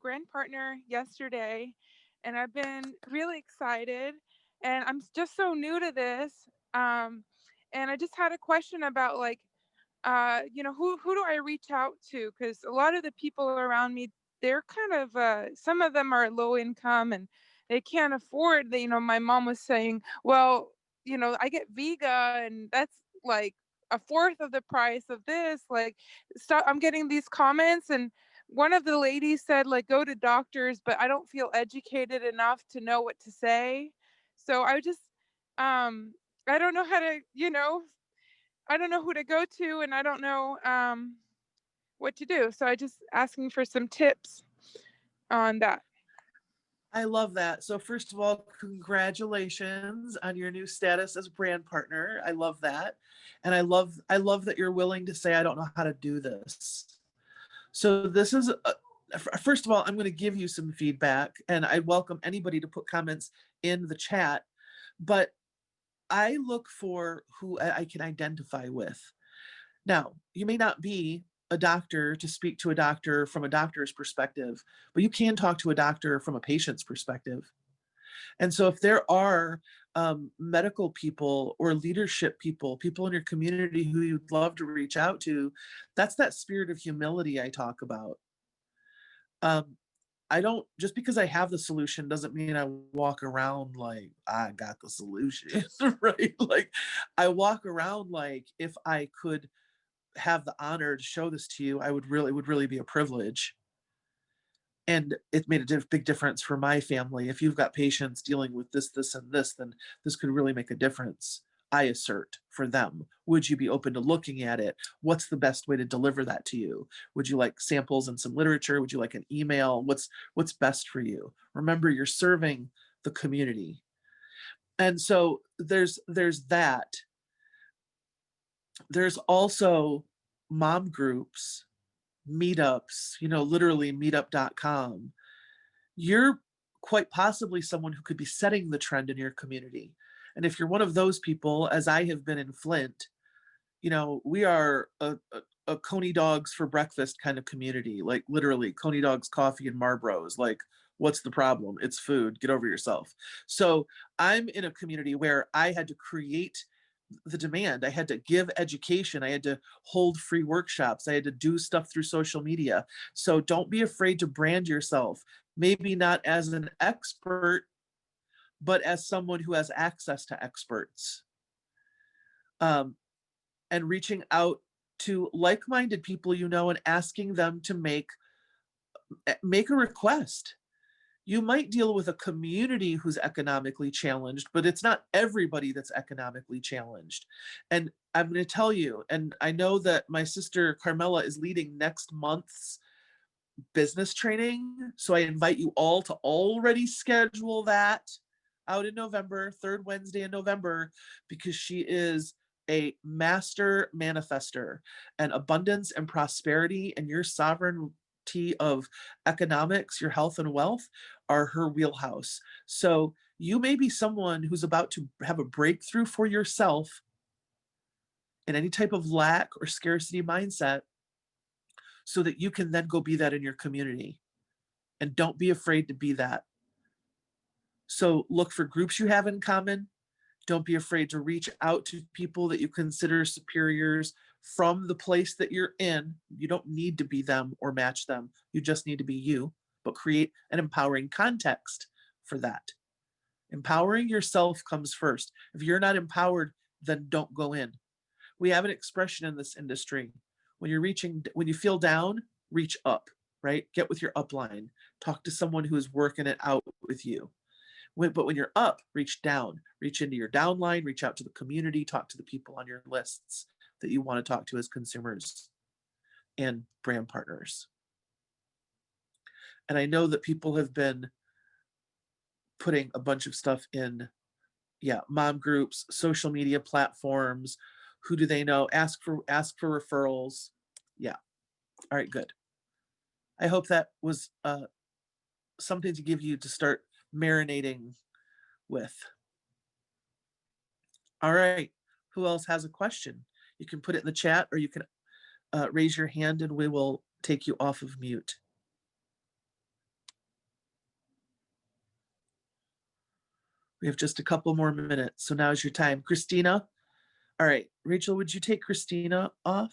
grand partner yesterday and I've been really excited and I'm just so new to this. And I just had a question about like, who do I reach out to? Because a lot of the people around me, they're kind of, some of them are low income and they can't afford, my mom was saying, well, I get Vega and that's like a fourth of the price of this. Like, stop, I'm getting these comments and one of the ladies said, like, go to doctors, but I don't feel educated enough to know what to say. So I just, I don't know how to, I don't know who to go to and I don't know what to do. So I just asking for some tips on that. I love that. So first of all, congratulations on your new status as brand partner. I love that. And I love that you're willing to say I don't know how to do this. So this is first of all, I'm going to give you some feedback and I welcome anybody to put comments in the chat, but I look for who I can identify with. Now, you may not be a doctor to speak to a doctor from a doctor's perspective, but you can talk to a doctor from a patient's perspective. And so if there are medical people or leadership people, people in your community who you'd love to reach out to, that's that spirit of humility I talk about. Um, I don't, just because I have the solution doesn't mean I walk around like I got the solution, right? Like I walk around like if I could have the honor to show this to you, it would really be a privilege. And it made a big difference for my family. If you've got patients dealing with this, and this, then this could really make a difference. I assert for them. Would you be open to looking at it? What's the best way to deliver that to you? Would you like samples and some literature? Would you like an email? What's best for you? Remember, you're serving the community. And so there's that. There's also mom groups, meetups, literally meetup.com. You're quite possibly someone who could be setting the trend in your community. And if you're one of those people, as I have been in Flint, we are a Coney dogs for breakfast kind of community, like literally Coney dogs, coffee, and Marlboros. Like, what's the problem? It's food. Get over yourself. So I'm in a community where I had to create the demand. I had to give education. I had to hold free workshops. I had to do stuff through social media. So don't be afraid to brand yourself. Maybe not as an expert, but as someone who has access to experts. And reaching out to like-minded people and asking them to make a request. You might deal with a community who's economically challenged, but it's not everybody that's economically challenged. And I'm going to tell you, and I know that my sister Carmela is leading next month's business training. So I invite you all to already schedule that out in November, third Wednesday in November, because she is a master manifester, and abundance and prosperity and your sovereignty of economics, your health and wealth are her wheelhouse. So you may be someone who's about to have a breakthrough for yourself in any type of lack or scarcity mindset, so that you can then go be that in your community. And don't be afraid to be that. So look for groups you have in common. Don't be afraid to reach out to people that you consider superiors from the place that you're in. You don't need to be them or match them. You just need to be you, but create an empowering context for that. Empowering yourself comes first. If you're not empowered, then don't go in. We have an expression in this industry. When you feel down, reach up, right? Get with your upline. Talk to someone who is working it out with you. But when you're up, reach down, reach into your downline, reach out to the community, talk to the people on your lists that you want to talk to as consumers and brand partners. And I know that people have been putting a bunch of stuff in, mom groups, social media platforms. Who do they know? Ask for referrals. Yeah. All right, good. I hope that was something to give you to start marinating with. All right. Who else has a question? You can put it in the chat, or you can raise your hand and we will take you off of mute. We have just a couple more minutes. So now is your time. Christina. All right. Rachel, would you take Christina off?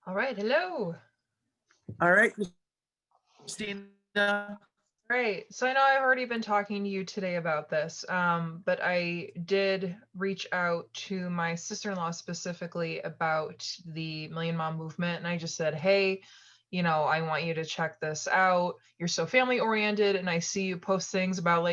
All right, hello. All right, Christina. Right. So I know I've already been talking to you today about this, but I did reach out to my sister-in-law specifically about the Million Mom movement. And I just said, hey, I want you to check this out. You're so family oriented. And I see you post things about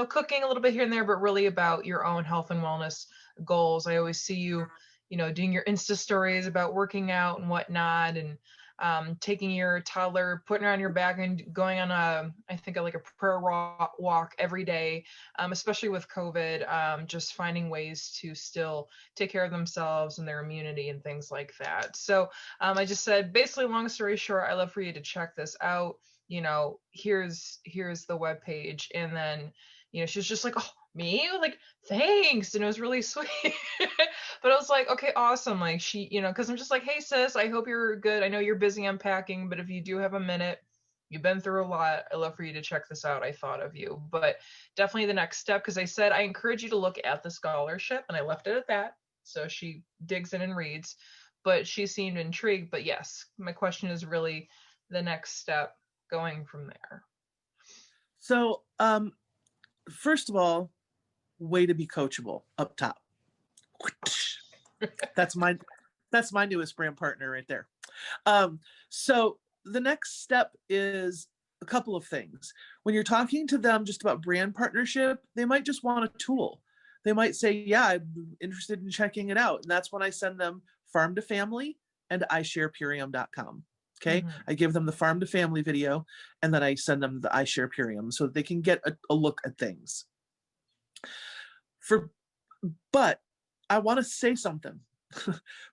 cooking a little bit here and there, but really about your own health and wellness. goals. I always see you, doing your Insta stories about working out and whatnot, and taking your toddler, putting her on your back and going on I think like a prayer walk every day, especially with COVID, just finding ways to still take care of themselves and their immunity and things like that. So I just said, basically, long story short, I'd love for you to check this out. Here's the web page. And then, she was just like, oh, me? Like, thanks. And it was really sweet. But I was like, okay, awesome. Like she, because I'm just like, hey sis, I hope you're good. I know you're busy unpacking, but if you do have a minute, you've been through a lot. I'd love for you to check this out. I thought of you. But definitely the next step, because I said I encourage you to look at the scholarship, and I left it at that. So she digs in and reads, but she seemed intrigued. But yes, my question is really the next step going from there. So first of all, way to be coachable up top. That's my newest brand partner right there. So the next step is a couple of things. When you're talking to them just about brand partnership, they might just want a tool. They might say, yeah, I'm interested in checking it out. And that's when I send them Farm to Family and iSharePurium.com. Okay. Mm-hmm. I give them the Farm to Family video, and then I send them the iShare Purium so that they can get a look at things. But I want to say something.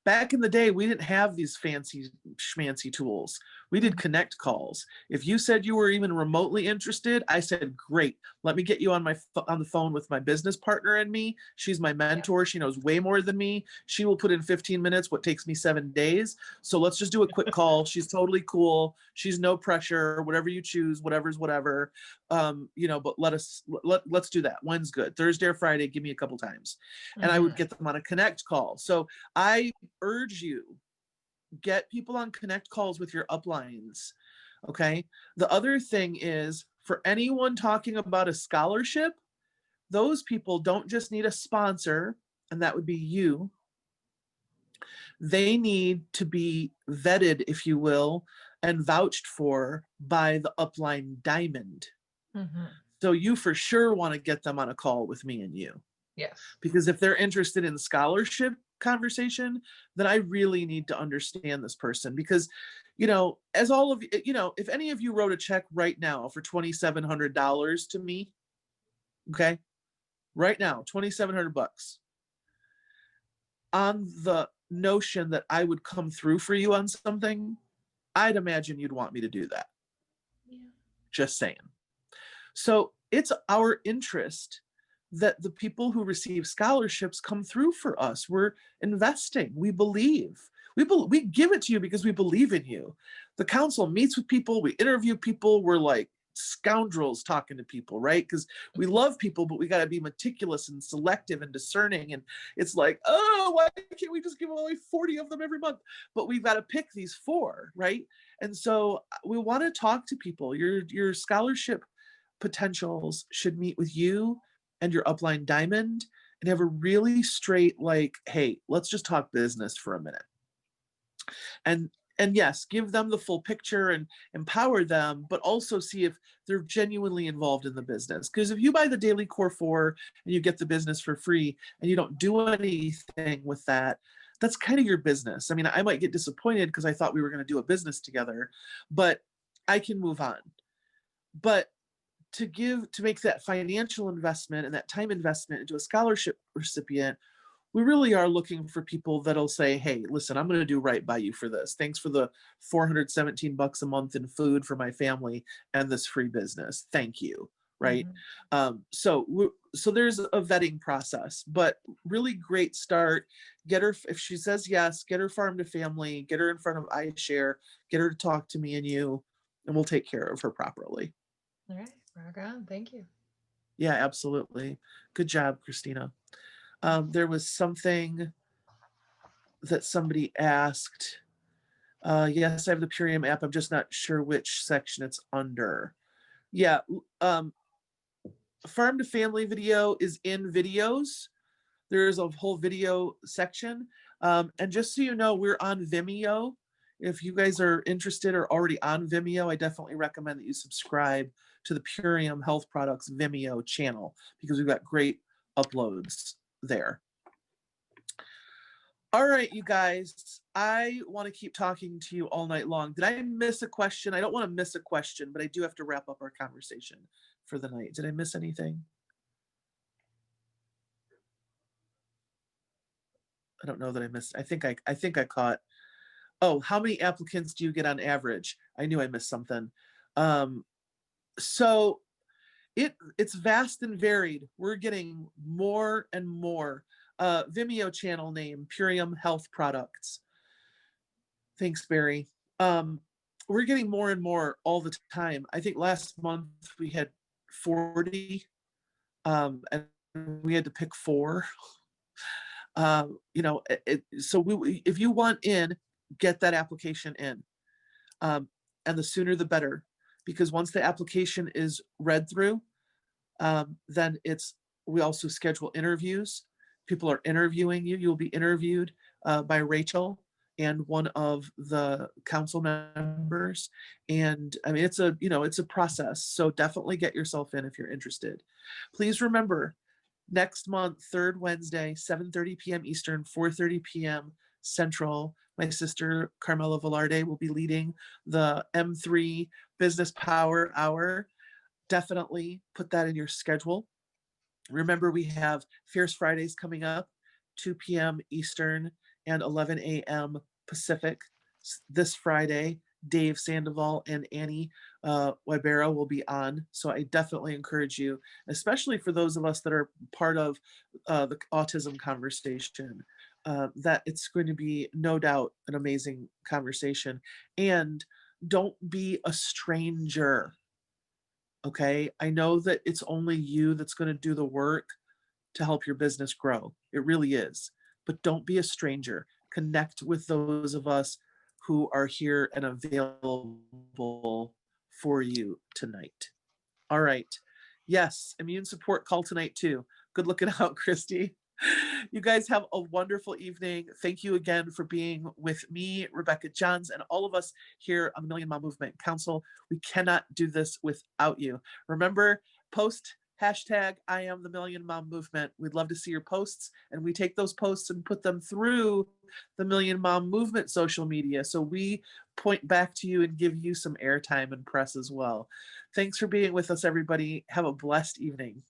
Back in the day, we didn't have these fancy schmancy tools. We did connect calls. If you said you were even remotely interested, I said, great, let me get you on the phone with my business partner and me. She's my mentor. She knows way more than me. She will put in 15 minutes what takes me 7 days. So let's just do a quick call. She's totally cool. She's no pressure, whatever you choose, whatever's whatever. But let's do that. When's good? Thursday or Friday, give me a couple times. And I would get them on a connect call. So I urge you, get people on connect calls with your uplines. Okay. The other thing is, for anyone talking about a scholarship, those people don't just need a sponsor, and that would be you. They need to be vetted, if you will, and vouched for by the upline diamond. Mm-hmm. So you for sure want to get them on a call with me and you. Yes. Because if they're interested in scholarship conversation, then I really need to understand this person. Because, as all of you, if any of you wrote a check right now for $2,700 to me, okay, right now, $2,700, on the notion that I would come through for you on something, I'd imagine you'd want me to do that. Yeah. Just saying. So it's our interest that the people who receive scholarships come through for us. We're investing. We believe. We give it to you because we believe in you. The council meets with people. We interview people. We're like scoundrels talking to people, right? Because we love people, but we got to be meticulous and selective and discerning. And it's like, oh, why can't we just give away 40 of them every month? But we've got to pick these 4, right? And so we want to talk to people. Your scholarship potentials should meet with you and your upline diamond and have a really straight, like, hey, let's just talk business for a minute. And yes, give them the full picture and empower them, but also see if they're genuinely involved in the business. Because if you buy the Daily Core 4 and you get the business for free and you don't do anything with that, that's kind of your business. I mean, I might get disappointed because I thought we were going to do a business together, but I can move on. But to make that financial investment and that time investment into a scholarship recipient, we really are looking for people that'll say, hey, listen, I'm going to do right by you for this. Thanks for the $417 a month in food for my family and this free business. Thank you. Right. Mm-hmm. So there's a vetting process, but really great start. Get her, if she says yes, get her Farm to Family, get her in front of iShare, get her to talk to me and you, and we'll take care of her properly. All right. Rock on. Thank you. Yeah, absolutely. Good job, Christina. There was something that somebody asked. Yes, I have the Purium app. I'm just not sure which section it's under. Yeah. Farm to Family video is in videos. There's a whole video section. And just so you know, we're on Vimeo. If you guys are interested or already on Vimeo, I definitely recommend that you subscribe to the Purium Health Products Vimeo channel because we've got great uploads there. All right, you guys, I want to keep talking to you all night long. Did I miss a question? I don't want to miss a question, but I do have to wrap up our conversation for the night. Did I miss anything? I don't know that I missed. I think I caught. Oh, how many applicants do you get on average? I knew I missed something. So it's vast and varied. We're getting more and more. Vimeo channel name, Purium Health Products. Thanks, Barry. We're getting more and more all the time. I think last month we had 40, and we had to pick 4. So if you want in, get that application in. And the sooner the better, because once the application is read through, then we also schedule interviews. People are interviewing you. You'll be interviewed by Rachel and one of the council members. And I mean, it's a process. So definitely get yourself in if you're interested. Please remember, next month, third Wednesday, 7:30 p.m. Eastern, 4:30 p.m. Central, my sister Carmela Velarde will be leading the M3 Business Power Hour. Definitely put that in your schedule. Remember, we have Fierce Fridays coming up, 2 p.m. Eastern and 11 a.m. Pacific. This Friday, Dave Sandoval and Annie Wibera will be on. So I definitely encourage you, especially for those of us that are part of the autism conversation, that it's going to be no doubt an amazing conversation. And don't be a stranger. Okay, I know that it's only you that's going to do the work to help your business grow. It really is. But don't be a stranger. Connect with those of us who are here and available for you tonight. All right. Yes, immune support call tonight too. Good looking out, Christy. You guys have a wonderful evening. Thank you again for being with me, Rebecca Johns, and all of us here on the Million Mom Movement Council. We cannot do this without you. Remember, post hashtag I am the Million Mom Movement. We'd love to see your posts, and we take those posts and put them through the Million Mom Movement social media. So we point back to you and give you some airtime and press as well. Thanks for being with us, everybody. Have a blessed evening.